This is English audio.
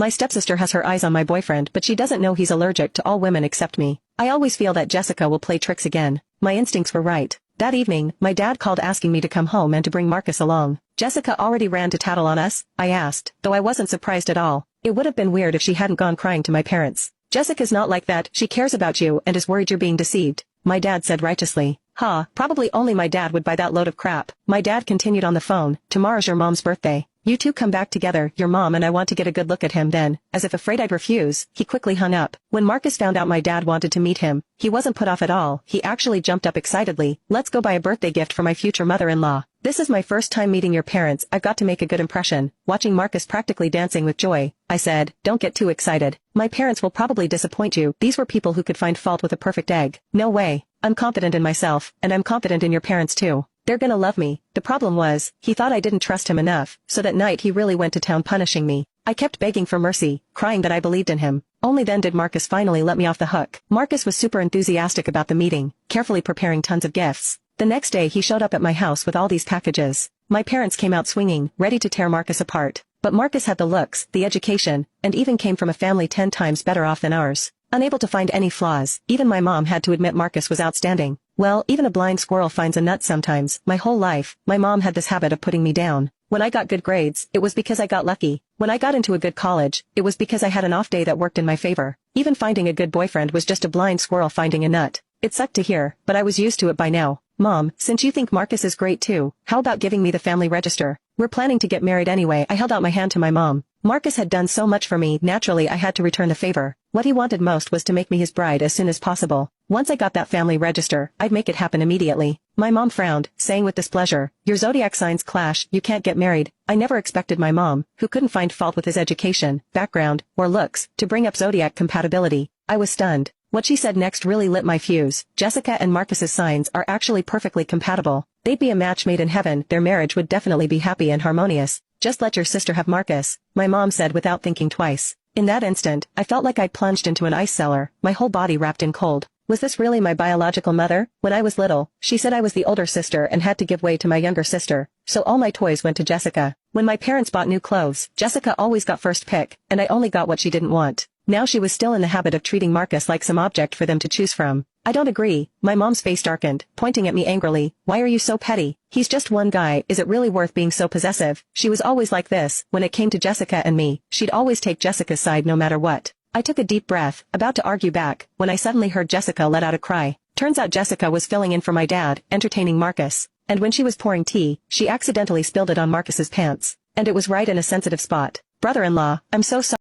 My stepsister has her eyes on my boyfriend, but she doesn't know he's allergic to all women except me. I always feel that Jessica will play tricks again. My instincts were right. That evening, my dad called asking me to come home and to bring Marcus along. Jessica already ran to tattle on us? I asked, though I wasn't surprised at all. It would have been weird if she hadn't gone crying to my parents. Jessica's not like that, she cares about you and is worried you're being deceived, my dad said righteously. Probably only my dad would buy that load of crap. My dad continued on the phone, tomorrow's your mom's birthday. You two come back together, your mom and I want to get a good look at him. Then, as if afraid I'd refuse, he quickly hung up. When Marcus found out my dad wanted to meet him, he wasn't put off at all, he actually jumped up excitedly. Let's go buy a birthday gift for my future mother-in-law. This is my first time meeting your parents, I've got to make a good impression. Watching Marcus practically dancing with joy, I said, don't get too excited. My parents will probably disappoint you. These were people who could find fault with a perfect egg. No way. I'm confident in myself, and I'm confident in your parents too. They're gonna love me. The problem was, he thought I didn't trust him enough, so that night he really went to town punishing me. I kept begging for mercy, crying that I believed in him. Only then did Marcus finally let me off the hook. Marcus was super enthusiastic about the meeting, carefully preparing tons of gifts. The next day he showed up at my house with all these packages. My parents came out swinging, ready to tear Marcus apart. But Marcus had the looks, the education, and even came from a family 10 times better off than ours. Unable to find any flaws, even my mom had to admit Marcus was outstanding. Well, even a blind squirrel finds a nut sometimes. My whole life, my mom had this habit of putting me down. When I got good grades, it was because I got lucky. When I got into a good college, it was because I had an off day that worked in my favor. Even finding a good boyfriend was just a blind squirrel finding a nut. It sucked to hear, but I was used to it by now. Mom, since you think Marcus is great too, how about giving me the family register? We're planning to get married anyway. I held out my hand to my mom. Marcus had done so much for me, naturally I had to return the favor. What he wanted most was to make me his bride as soon as possible. Once I got that family register, I'd make it happen immediately. My mom frowned, saying with displeasure, your zodiac signs clash, you can't get married. I never expected my mom, who couldn't find fault with his education, background, or looks, to bring up zodiac compatibility. I was stunned. What she said next really lit my fuse. Jessica and Marcus's signs are actually perfectly compatible. They'd be a match made in heaven. Their marriage would definitely be happy and harmonious. Just let your sister have Marcus, my mom said without thinking twice. In that instant, I felt like I'd plunged into an ice cellar, my whole body wrapped in cold. Was this really my biological mother? When I was little, she said I was the older sister and had to give way to my younger sister, so all my toys went to Jessica. When my parents bought new clothes, Jessica always got first pick, and I only got what she didn't want. Now she was still in the habit of treating Marcus like some object for them to choose from. I don't agree. My mom's face darkened, pointing at me angrily. Why are you so petty? He's just one guy, is it really worth being so possessive? She was always like this. When it came to Jessica and me, she'd always take Jessica's side no matter what. I took a deep breath, about to argue back, when I suddenly heard Jessica let out a cry. Turns out Jessica was filling in for my dad, entertaining Marcus. And when she was pouring tea, she accidentally spilled it on Marcus's pants. And it was right in a sensitive spot. Brother-in-law, I'm so sorry.